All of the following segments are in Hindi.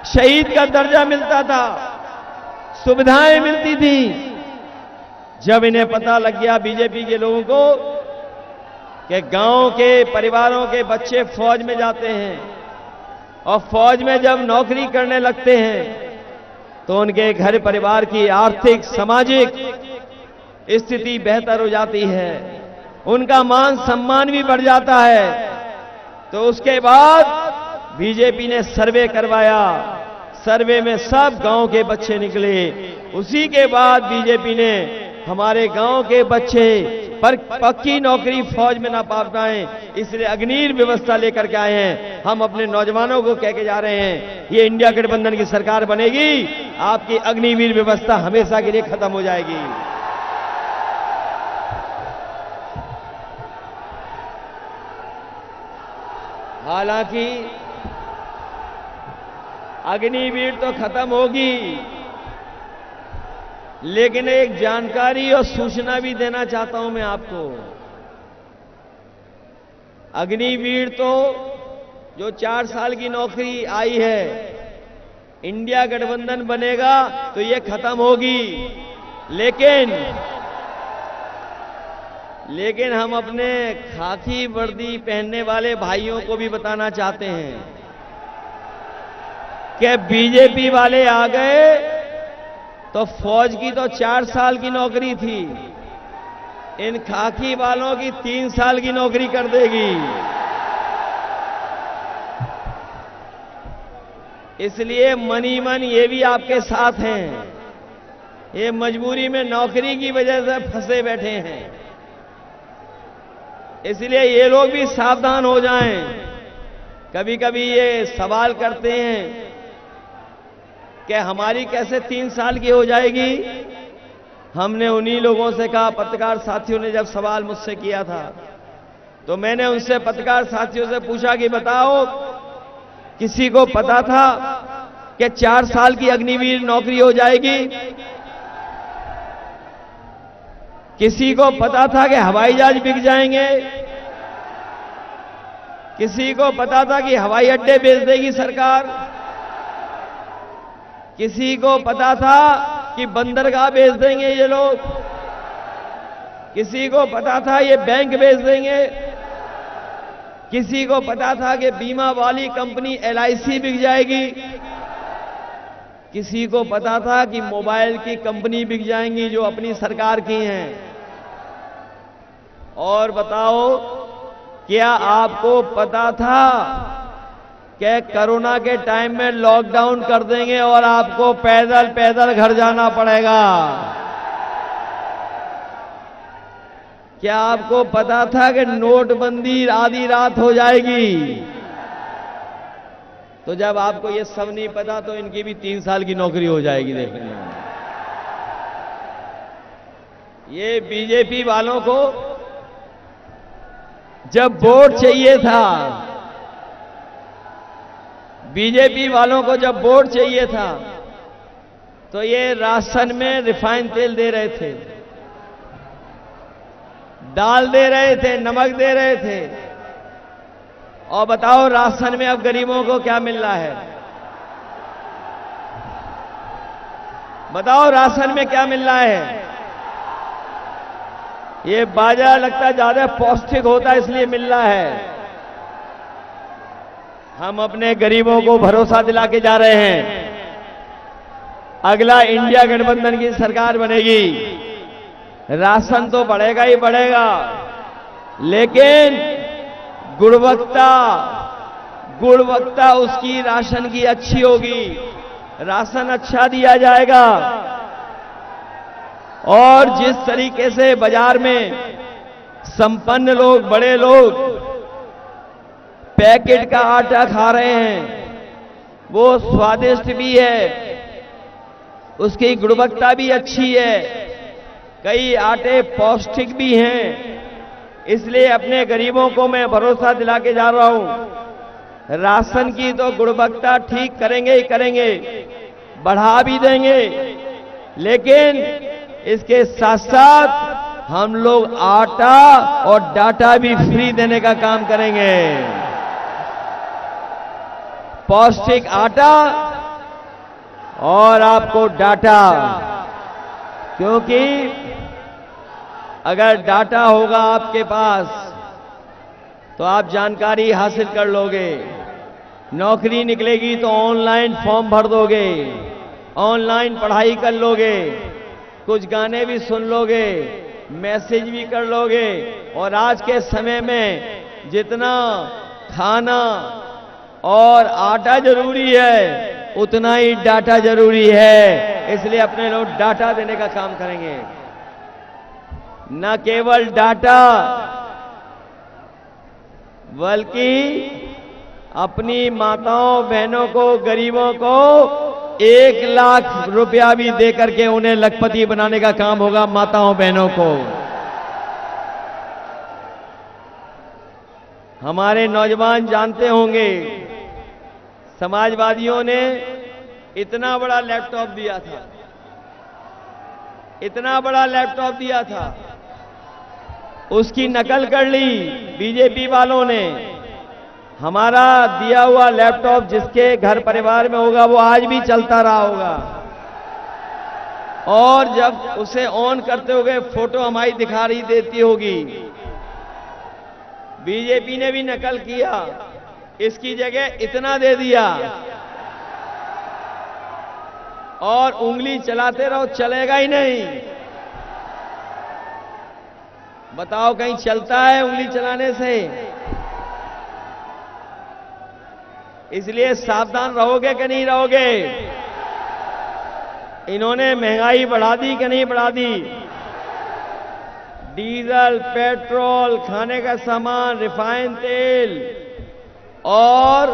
शहीद का दर्जा मिलता था, सुविधाएं मिलती थी। जब इन्हें पता लग गया बीजेपी के लोगों को कि गांव के परिवारों के बच्चे फौज में जाते हैं और फौज में जब नौकरी करने लगते हैं तो उनके घर परिवार की आर्थिक सामाजिक स्थिति बेहतर हो जाती है, उनका मान सम्मान भी बढ़ जाता है। तो उसके बाद बीजेपी ने सर्वे करवाया, सर्वे में सब गांव के बच्चे निकले। उसी के बाद बीजेपी ने हमारे गांव के बच्चे पर पक्की नौकरी फौज में ना पा पाए, इसलिए अग्निवीर व्यवस्था लेकर के आए हैं। हम अपने नौजवानों को कह के जा रहे हैं, ये इंडिया गठबंधन की सरकार बनेगी, आपकी अग्निवीर व्यवस्था हमेशा के लिए खत्म हो जाएगी। हालांकि अग्निवीर तो खत्म होगी, लेकिन एक जानकारी और सूचना भी देना चाहता हूं मैं आपको। अग्निवीर तो जो 4 साल की नौकरी आई है, इंडिया गठबंधन बनेगा तो ये खत्म होगी। लेकिन हम अपने खाकी वर्दी पहनने वाले भाइयों को भी बताना चाहते हैं कि बीजेपी वाले आ गए तो फौज की तो 4 साल की नौकरी थी, इन खाकी वालों की 3 साल की नौकरी कर देगी। इसलिए मनी मन ये भी आपके साथ हैं, ये मजबूरी में नौकरी की वजह से फंसे बैठे हैं। इसलिए ये लोग भी सावधान हो जाएं। कभी कभी ये सवाल करते हैं कि हमारी कैसे 3 साल की हो जाएगी। हमने उन्हीं लोगों से कहा, पत्रकार साथियों ने जब सवाल मुझसे किया था तो मैंने उनसे पत्रकार साथियों से पूछा कि बताओ, किसी को पता था कि 4 साल की अग्निवीर नौकरी हो जाएगी? किसी को पता था कि हवाई जहाज बिक जाएंगे? किसी को पता था कि हवाई अड्डे बेच देगी सरकार? किसी को पता था कि बंदरगाह बेच देंगे ये लोग? किसी को पता था ये बैंक बेच देंगे? किसी को पता था कि बीमा वाली कंपनी LIC बिक जाएगी? किसी को पता था कि मोबाइल की कंपनी बिक जाएंगी जो अपनी सरकार की हैं? और बताओ, क्या आपको पता था कि कोरोना के टाइम में लॉकडाउन कर देंगे और आपको पैदल पैदल घर जाना पड़ेगा? क्या आपको पता था कि नोटबंदी आधी रात हो जाएगी? तो जब आपको ये सब नहीं पता तो इनकी भी 3 साल की नौकरी हो जाएगी। देखने ये बीजेपी वालों को जब वोट चाहिए था, बीजेपी वालों को जब वोट चाहिए था तो ये राशन में रिफाइंड तेल दे रहे थे, दाल दे रहे थे, नमक दे रहे थे। और बताओ, राशन में अब गरीबों को क्या मिल रहा है? बताओ, राशन में क्या मिल रहा है? ये बाजरा लगता है ज्यादा पौष्टिक होता है इसलिए मिल रहा है। हम अपने गरीबों को भरोसा दिला के जा रहे हैं, अगला इंडिया गठबंधन की सरकार बनेगी, राशन तो बढ़ेगा ही बढ़ेगा, लेकिन गुणवत्ता उसकी राशन की अच्छी होगी, राशन अच्छा दिया जाएगा। और जिस तरीके से बाजार में संपन्न लोग, बड़े लोग पैकेट का आटा खा रहे हैं, वो स्वादिष्ट भी है, उसकी गुणवत्ता भी अच्छी है, कई आटे पौष्टिक भी हैं। इसलिए अपने गरीबों को मैं भरोसा दिला के जा रहा हूं, राशन की तो गुणवत्ता ठीक करेंगे ही करेंगे, बढ़ा भी देंगे, लेकिन इसके साथ साथ हम लोग आटा और डाटा भी फ्री देने का काम करेंगे। पौष्टिक आटा और आपको डाटा, क्योंकि अगर डाटा होगा आपके पास तो आप जानकारी हासिल कर लोगे। नौकरी निकलेगी तो ऑनलाइन फॉर्म भर दोगे, ऑनलाइन पढ़ाई कर लोगे, कुछ गाने भी सुन लोगे, मैसेज भी कर लोगे। और आज के समय में जितना खाना और आटा जरूरी है उतना ही डाटा जरूरी है। इसलिए अपने लोग डाटा देने का काम करेंगे। न केवल डाटा बल्कि अपनी माताओं बहनों को, गरीबों को 1 लाख रुपया भी देकर के उन्हें लखपति बनाने का काम होगा माताओं बहनों को। हमारे नौजवान जानते होंगे समाजवादियों ने इतना बड़ा लैपटॉप दिया था, इतना बड़ा लैपटॉप दिया था, उसकी नकल कर ली बीजेपी वालों ने। हमारा दिया हुआ लैपटॉप जिसके घर परिवार में होगा वो आज भी चलता रहा होगा, और जब उसे ऑन करते होगे फोटो हमारी दिखा रही देती होगी। बीजेपी ने भी नकल किया, इसकी जगह इतना दे दिया और उंगली चलाते रहो, चलेगा ही नहीं। बताओ कहीं चलता है उंगली चलाने से? इसलिए सावधान रहोगे कि नहीं रहोगे? इन्होंने महंगाई बढ़ा दी कि नहीं बढ़ा दी? डीजल, पेट्रोल, खाने का सामान, रिफाइंड तेल, और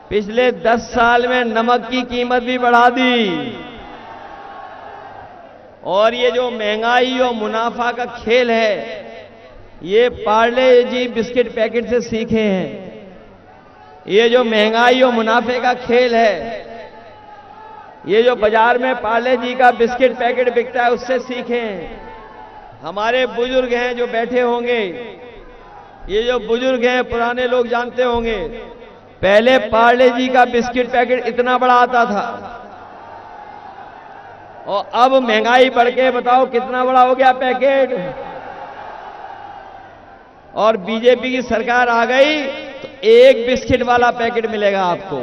पिछले 10 साल में नमक की कीमत भी बढ़ा दी। और ये जो महंगाई और मुनाफा का खेल है, ये पार्ले जी बिस्किट पैकेट से सीखे हैं। ये जो महंगाई और मुनाफे का खेल है, ये जो बाजार में पार्ले जी का बिस्किट पैकेट बिकता है उससे सीखे हैं। हमारे बुजुर्ग हैं जो बैठे होंगे, ये जो बुजुर्ग हैं पुराने लोग जानते होंगे, पहले पार्ले जी का बिस्किट पैकेट इतना बड़ा आता था और अब महंगाई बढ़ के बताओ कितना बड़ा हो गया पैकेट। और बीजेपी की सरकार आ गई तो 1 बिस्किट वाला पैकेट मिलेगा आपको।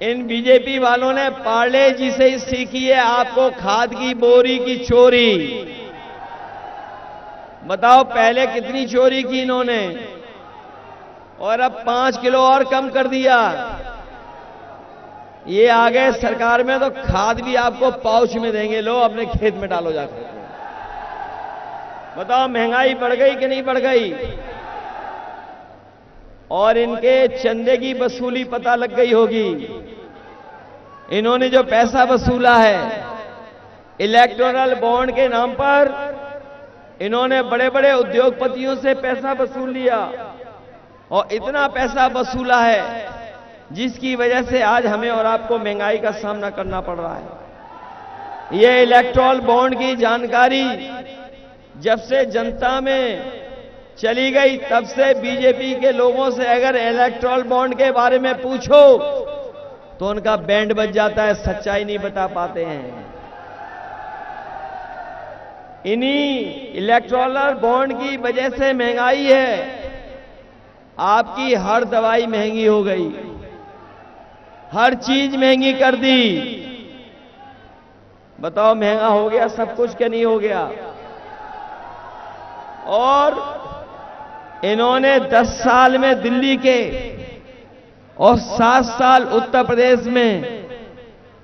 इन बीजेपी वालों ने पार्ले जी से ही सीखी है आपको खाद की बोरी की चोरी। बताओ पहले कितनी चोरी की इन्होंने, और अब 5 किलो और कम कर दिया। ये आ गए सरकार में तो खाद भी आपको पाउच में देंगे, लो अपने खेत में डालो जाकर। बताओ महंगाई बढ़ गई कि नहीं बढ़ गई? और इनके चंदे की वसूली पता लग गई होगी। इन्होंने जो पैसा वसूला है इलेक्टोरल बॉन्ड के नाम पर, इन्होंने बड़े बड़े उद्योगपतियों से पैसा वसूल लिया और इतना पैसा वसूला है जिसकी वजह से आज हमें और आपको महंगाई का सामना करना पड़ रहा है। ये इलेक्टोरल बॉन्ड की जानकारी जब से जनता में चली गई तब से बीजेपी के लोगों से अगर इलेक्टोरल बॉन्ड के बारे में पूछो तो उनका बैंड बज जाता है, सच्चाई नहीं बता पाते हैं। इन्हीं इलेक्टोरल बॉन्ड की वजह से महंगाई है। आपकी हर दवाई महंगी हो गई, हर चीज महंगी कर दी। बताओ महंगा हो गया सब कुछ क्या नहीं हो गया? और इन्होंने 10 साल में दिल्ली के और 7 साल उत्तर प्रदेश में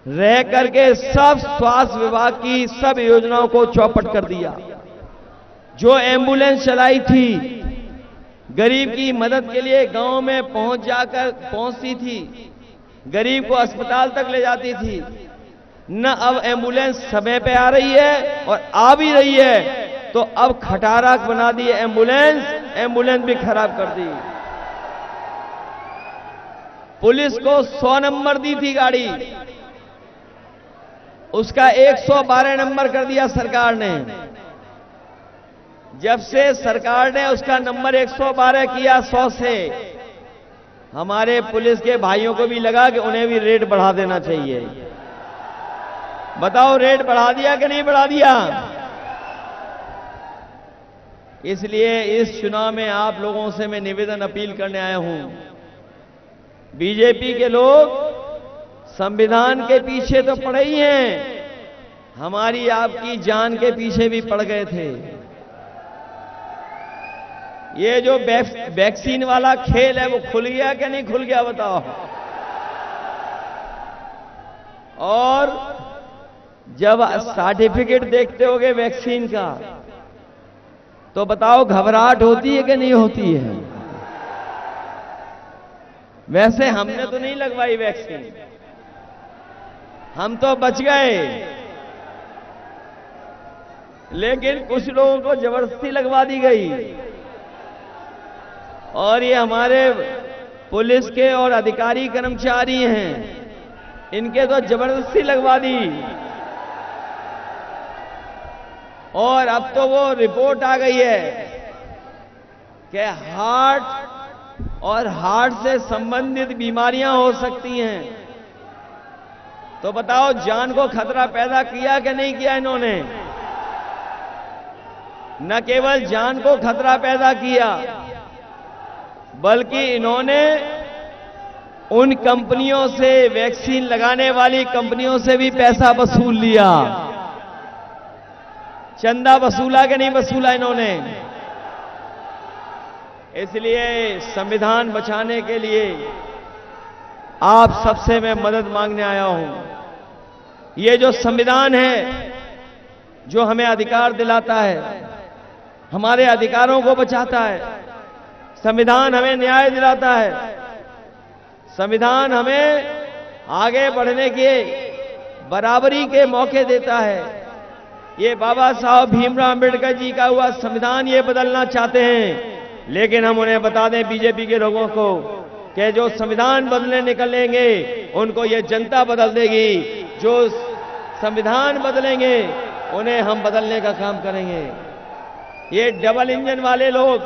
रह करके सब स्वास्थ्य विभाग की सब योजनाओं को चौपट कर दिया। जो एम्बुलेंस चलाई थी गरीब की मदद के लिए, गांव में पहुंचती थी, गरीब को अस्पताल तक ले जाती थी, न अब एम्बुलेंस समय पे आ रही है, और आ भी रही है तो अब खटारा बना दी एम्बुलेंस भी खराब कर दी। पुलिस को 100 नंबर दी थी गाड़ी, उसका 112 नंबर कर दिया सरकार ने। जब से सरकार ने उसका नंबर 112 किया 100 से, हमारे पुलिस के भाइयों को भी लगा कि उन्हें भी रेट बढ़ा देना चाहिए। बताओ, रेट बढ़ा दिया कि नहीं बढ़ा दिया? इसलिए इस चुनाव में आप लोगों से मैं निवेदन अपील करने आया हूं। बीजेपी के लोग संविधान के पीछे तो पड़े ही हैं, हमारी आपकी जान के पीछे भी पड़ गए थे। ये जो वैक्सीन वाला खेल है वो खुल गया कि नहीं खुल गया? बताओ। और जब सर्टिफिकेट देखते होगे वैक्सीन का तो बताओ, घबराहट होती है कि नहीं होती है? वैसे हमने तो नहीं लगवाई वैक्सीन, हम तो बच गए, लेकिन कुछ लोगों को जबरदस्ती लगवा दी गई। और ये हमारे पुलिस के और अधिकारी कर्मचारी हैं, इनके तो जबरदस्ती लगवा दी। और अब तो वो रिपोर्ट आ गई है कि हार्ट और हार्ट से संबंधित बीमारियां हो सकती हैं। तो बताओ, जान को खतरा पैदा किया कि नहीं किया इन्होंने? न केवल जान को खतरा पैदा किया, बल्कि इन्होंने उन कंपनियों से, वैक्सीन लगाने वाली कंपनियों से भी पैसा वसूल लिया। चंदा वसूला कि नहीं वसूला इन्होंने? इसलिए संविधान बचाने के लिए आप सबसे मैं मदद मांगने आया हूं। ये जो संविधान है, जो हमें अधिकार दिलाता है, हमारे अधिकारों को बचाता है, संविधान हमें न्याय दिलाता है, संविधान हमें आगे बढ़ने के बराबरी के मौके देता है। ये बाबा साहब भीमराव अंबेडकर जी का हुआ संविधान ये बदलना चाहते हैं, लेकिन हम उन्हें बता दें, बीजेपी के लोगों को, कि जो संविधान बदलने निकलेंगे उनको ये जनता बदल देगी। जो संविधान बदलेंगे उन्हें हम बदलने का काम करेंगे। ये डबल इंजन वाले लोग,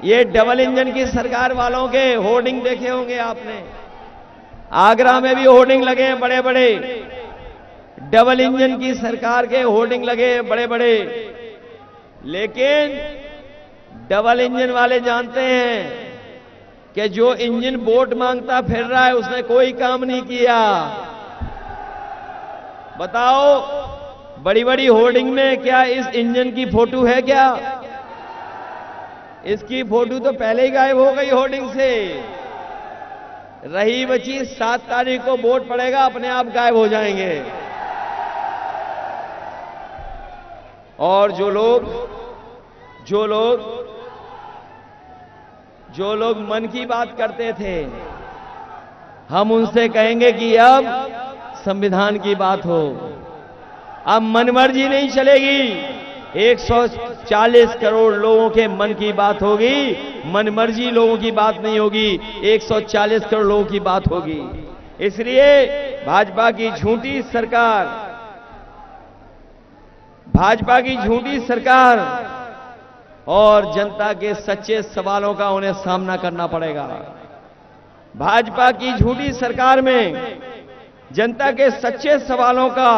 ये डबल इंजन की सरकार वालों के होर्डिंग देखे होंगे आपने। आगरा में भी होर्डिंग लगे हैं बड़े बड़े, डबल इंजन की सरकार के होर्डिंग लगे हैं बड़े बड़े। लेकिन डबल इंजन वाले जानते हैं कि जो इंजन वोट मांगता फिर रहा है उसने कोई काम नहीं किया। बताओ, बड़ी बड़ी होर्डिंग में क्या इस इंजन की फोटो है क्या? इसकी फोटो तो पहले ही गायब हो गई होर्डिंग से। रही बची 7 तारीख को वोट पड़ेगा, अपने आप गायब हो जाएंगे। और जो लोग मन की बात करते थे, हम उनसे कहेंगे कि अब संविधान की बात हो। अब मनमर्जी नहीं चलेगी। 140 करोड़ लोगों के मन की बात होगी, मनमर्जी लोगों की बात नहीं होगी, 140 करोड़ लोगों की बात होगी। इसलिए भाजपा की झूठी सरकार और जनता के सच्चे सवालों का उन्हें सामना करना पड़ेगा। भाजपा की झूठी सरकार में जनता के सच्चे सवालों का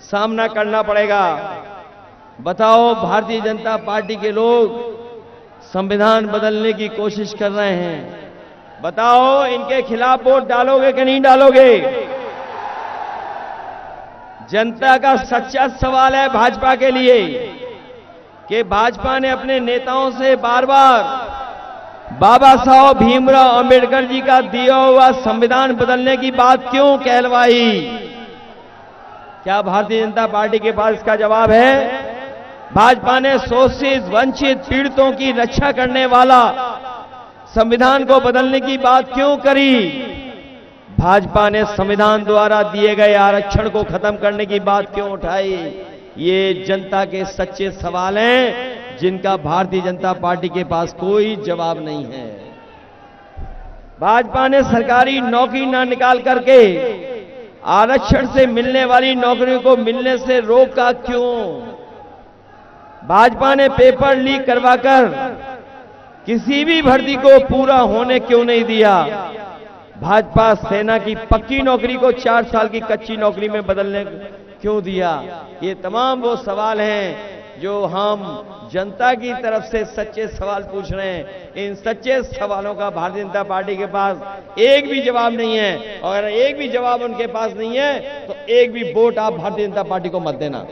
सामना करना पड़ेगा। बताओ, भारतीय जनता पार्टी के लोग संविधान बदलने की कोशिश कर रहे हैं, बताओ इनके खिलाफ वोट डालोगे कि नहीं डालोगे? जनता का सच्चा सवाल है भाजपा के लिए कि भाजपा ने अपने नेताओं से बार बार बाबा साहब भीमराव अंबेडकर जी का दिया हुआ संविधान बदलने की बात क्यों कहलवाई? क्या भारतीय जनता पार्टी के पास इसका जवाब है? भाजपा ने शोषित, वंचित, पीड़ितों की रक्षा करने वाला संविधान को बदलने की बात क्यों करी? भाजपा ने संविधान द्वारा दिए गए आरक्षण को खत्म करने की बात क्यों उठाई? ये जनता के सच्चे सवाल हैं जिनका भारतीय जनता पार्टी के पास कोई जवाब नहीं है। भाजपा ने सरकारी नौकरी न निकाल करके आरक्षण से मिलने वाली नौकरियों को मिलने से रोका क्यों? भाजपा ने पेपर लीक करवाकर किसी भी भर्ती को पूरा होने क्यों नहीं दिया? भाजपा सेना की पक्की नौकरी को 4 साल की कच्ची नौकरी में बदलने क्यों दिया? ये तमाम वो सवाल हैं जो हम जनता की तरफ से सच्चे सवाल पूछ रहे हैं। इन सच्चे सवालों का भारतीय जनता पार्टी के पास एक भी जवाब नहीं है, और अगर एक भी जवाब उनके पास नहीं है तो एक भी वोट आप भारतीय जनता पार्टी को मत देना।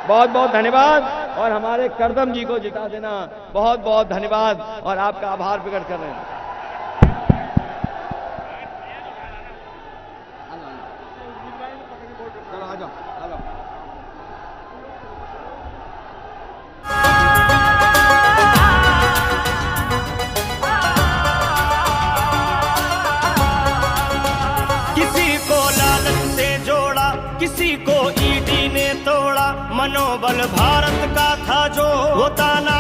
बहुत बहुत धन्यवाद, और हमारे करदम जी को जिता देना। बहुत बहुत धन्यवाद और आपका आभार प्रकट कर रहे हैं। किसी को लालच से जोड़ा, किसी को ईडी ने तोड़ा, मनोबल भारत का था जो होता ना।